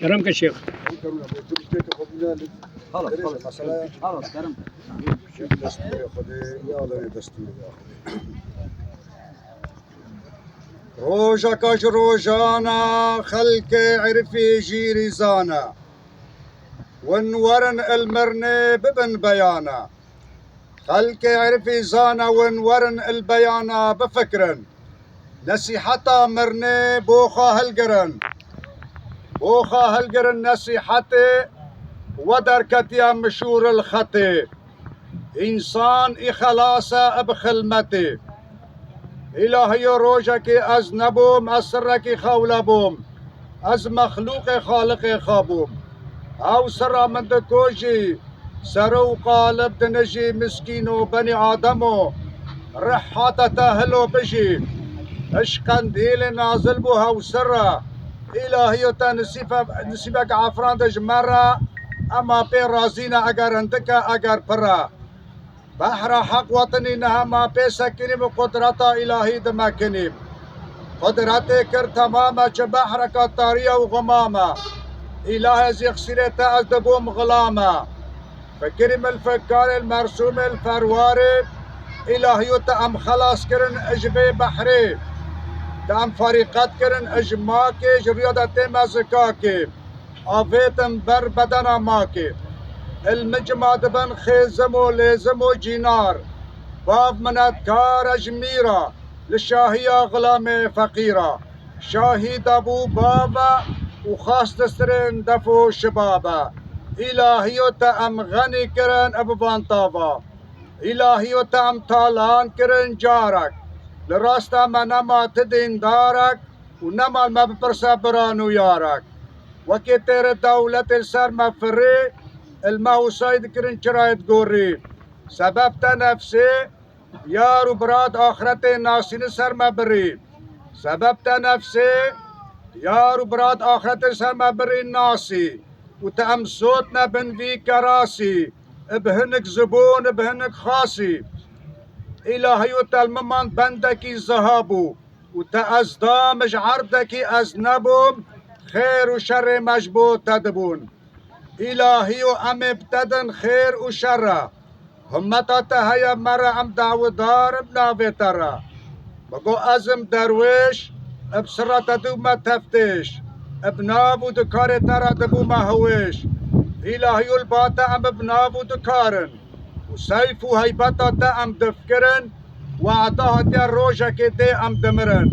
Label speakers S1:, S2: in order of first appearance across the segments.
S1: كرم کا شیخ
S2: روجك روجانا خلك عرفي جيري زانا ونورن المرني ببن بيانا خلك عرفي زانا ونورن البيانا بفكرن نصيحتا مرني بوخا هلقرن نصيحتي ودركتي مشور الخطي إنسان إخلاصا بخلمتي إلهي روجك از نبوم از سرك خولبوم از مخلوق خالق خابوم او سر من دكوجي سرو قالب دنجي مسكينو بني آدمو رحاتا تاهلو بجي اشقن ديل نازل بو هاو سر إلهي تا نسيبك عفران دج مرة اما بي رازينا اگر اندكا اگر برا بحر حق وطني نهما بيسكني بقدرتا إلهي دمكني قدرتي كر تماما چه بحرك طارية وغمامة إلهي زيق سيرتا أزدبوم غلامة فكرم الفكار المرسوم الفرواري إلهي تأم خلاص كرن اجبي بحري تأم فريقات كرن اجماكي جريادتي مزكاكي آفيتم بر بدنا ماكي المجمع دبن خيزمو ليزمو جينار باف منات كار جميرة للشاهية غلامة فقيرة شاهد أبو بابا وخاص تسرين دفو شبابا إلهي تأم غني كرن أبو بانطافا إلهي تأم طالان كرن جارك لراستا ما نما تدين دارك ونما ما ببرسا برانو يارك وكتير دولة السر مفري الموسايد كرن شرايط قوري سبب نفسي يارو براد آخرتي ناسين سر مبري سبب نفسي يارو براد آخرتي سر مبري ناسي وتأم صوتنا بن في كراسي بهنك زبون بهنك خاصي إلهي وتالممان بندكي زهابو وتأزدامج عردكي أزنبوم خير وشر مجبوط تدبون إلهي أم ابتدن خير وشر همتا تهيا مرة أم دعوة دار بناوي ترى بقو أزم درويش بسرة تدو ما تفتش بنابو دكار ترى دبو ما هويش إلهي الباتا أم بنابو دكارن وسيفو هيبتا دا أم دفكرن وعطاها دي روجك دي أم دمرن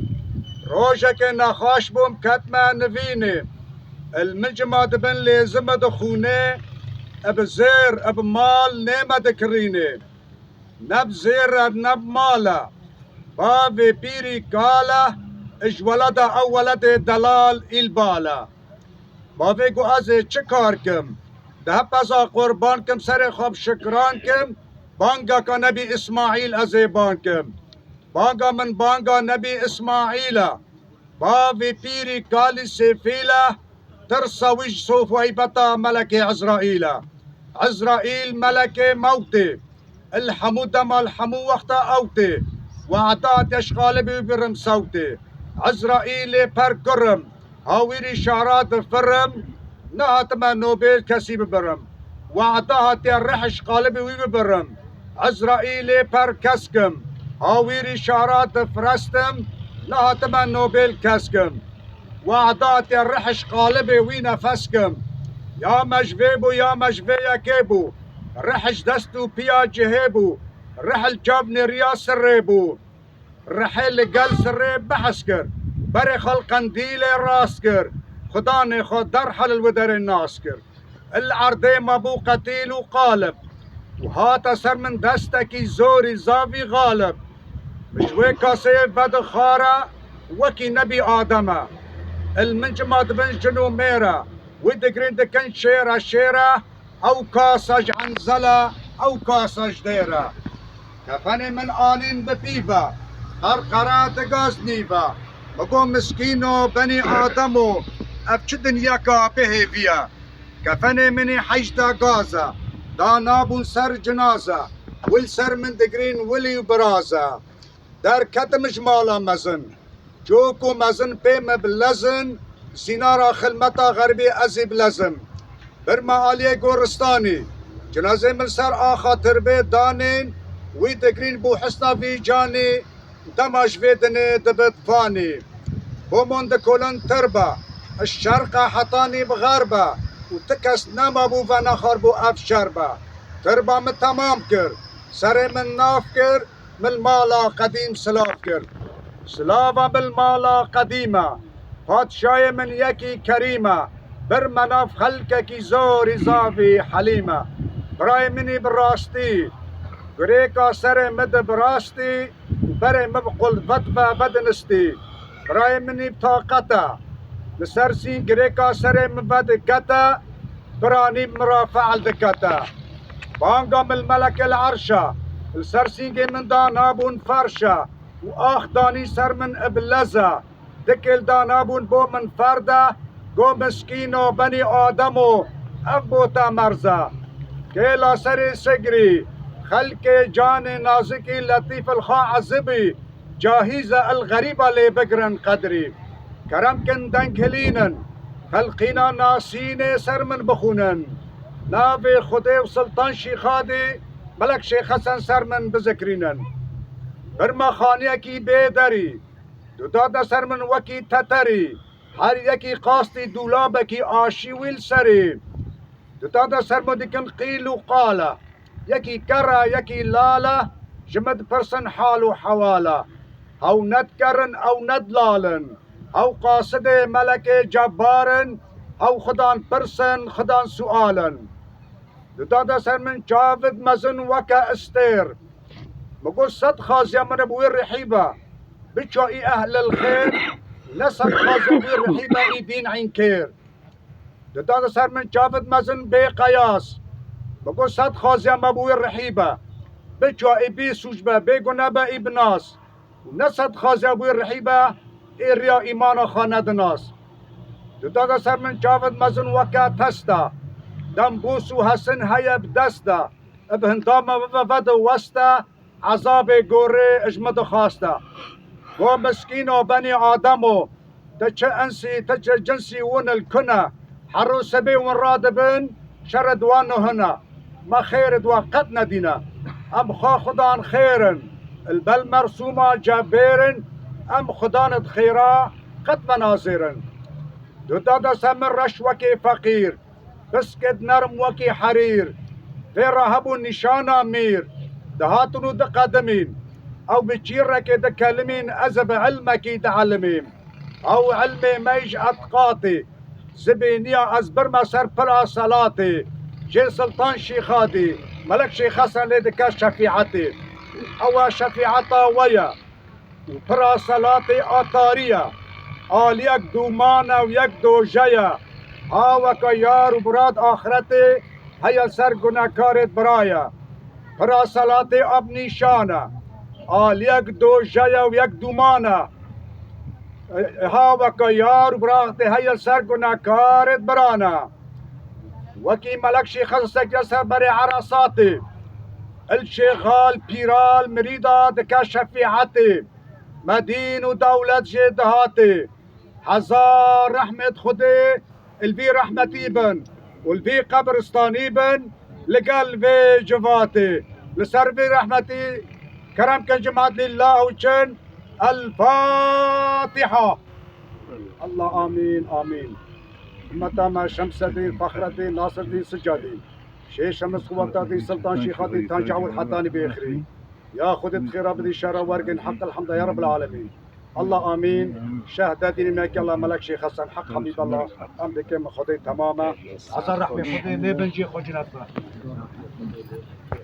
S2: روجك نخاش بوم كتما نفيني المجمع دبن لازم دخونه بزير بمال نيمة دكريني نب زير نب مالا بابي بيري قالا اج ولد او ولد دلال البالا بابي قو ازي چكاركم ده بزا قربانكم سر خوب شكرانكم بانگا کا نبي اسماعيل ازي بانكم بانگا من بانگا نبي اسماعيل بابي بيري قالي سيفيلا ترسى وج سوف ويبتا ملك عزرائيل عزرائيل ملك موتي الحمو دم الحمو وقت اوتي وعطات اشغال ببرم صوتي عزرائيل پر كرم هاويري شعرات فرم نهاتما نوبيل كسي ببرم وعطاها الرحش قالبي ويبرم عزرائيل پر كسكم هاويري شعرات فرستم نهاتما نوبيل كسكم وعطات الرحش قالبي وينفسكم يا مجبيبو يا مجبيا كيبو رحش دستو بيا جهيبو رحل جابني رياس الريبو رحل قل سريب بحسكر بري خلق قنديل راسكر خداني خد درحل الودر الناسكر العرضي مبو قتيل وقالب وهات سر من دستكي زوري زافي غالب بجوي كاسيف بدخارة وكي نبي آدمه المنجمات بن جنو ميرا ودقرين دكن شيرة او كاسج عنزلة او كاسج ديرة كفني من آلين ببيبا قرقرات غاز نيبا بقوم مسكينو بني آدمو افش دنياكا بهيفيا كفني مني حجدا غازا دانابو سر جنازة والسر من دقرين ولي برازة در كتمش مالا مزن جوكو مزن بي مبلزن زینارا خلمتا غربی ازیب لازم برما آلیه گورستانی جنازه من سر آخا تربه دانین وی دگرین بو حسنا وی جانی دماش ویدنه دبت فانی بومون دکولن تربا الشرق حطاني بغربة وتكس نما بو فنخر بو أفشربة تربا من تمام كر سري من ناف كر من مالا قديم سلاف كر سلافا بالمالا قديمة پادشاي من يكي كريمة برمناف خلقكي زوري زافي حليمة براي مني براستي غريكا سري مد براستي بري مبقل فتبا بدنستي براي مني بطاقتا لسرسين غريكا سري مبد كتا براني مرافع دكتا بانقا من الملك العرشة السرسين من دانابون فرشة واخ داني سر من ابلزة دكل دانابون بو من فردة قو مسكينو بني آدمو أبوتا مرزا كيلا سري سجري خلق جان نازكي لطيف الخا عزبي جاهزة الغريبة لي بقرن قدري كرم كن دنكلينن خلقينا ناسين سر من بخونن نافي خدي وسلطان شيخادي ملك شيخ حسن سر من بذكرينن برما خانية كي بيدري دادا سر من وكي تتري هر يكي قاستي دولابكي آشي والسري دادا سر من دكن قيل وقالا يكي كرا يكي لالا جمد برسن حالو حوالا او ندكرن او ندلالن او قاصد ملك جبارن او خدان برسن خدان سؤالن دادا سر من جاود مزن وكا استير بقول صد خازي من ابوي الرحيبة بتشوي اهل الخير نصد خازي ابوي الرحيبة ايدين عين كير دادا سر من جاود مزن بي قياس بقول صد خازي من ابوي الرحيبة بتشوي بي سوجبة بي قنابة ابناس نصد خازي ابوي الرحيبة إيريا إيمانا خاند ناس دادا سر من جاود مزن وكا تستا دم بوسو حسن هيا بدستا بهندامة وفد وستا عذاب قوري اجمد خاستا و مسكينو بني آدمو تجا انسي تجا جنسي ون الكنا حرو سبي ون رادبن شرد وانو هنا ما خير دوا قد ندينا ام خدان خيرن البل مرسومة جابيرن ام خدان خيرا قد مناظرن دادا سمن رش وكي فقير بسكد نرم وكي حرير في رهبو نشانا مير دهاتنو دقدمين او بتشيرك دكلمين ازب علمك تعلمين او علمي ميج اتقاطي زبينيا ازبر ما سر برا صلاتي جي سلطان شيخاتي ملك شيخ حسن لدكا شفيعتي او شفيعتا ويا وبرا صلاتي اطارية آليك دومانا ويك دوجيا هاوك يار وبراد آخرتي هيا سر گناهكارت برايا برا صلاتي اب نشانه آليك دوجيا ويك دومانا هاوك يار وبراد هيا سر گناهكارت برانا وكي ملك شيخ خصك يسر بري عرصاتي الشيخال بيرال مريدة دكا شفيعتي مدين ودولة جدهاتي هزار رحمة خدي البي رحمتي بن والبي قبرستاني بن لقلبي جفاتي لسربي رحمتي كرم كان جماعة لله وجن الفاتحة الله آمين آمين متى ما شمس الدين فخر الدين ناصر الدين سجادي شيخ شمس قوتاتي سلطان شيخاتي تنجع والحطاني بإخري يا خذ خير بدي شر ورق حق الحمد يا رب العالمين الله امين شهد دين ماك الله ملك شيخ حسن حق حبيب الله امرك خذي تماما عذر رحمه خذي ليه بنجي خجنتنا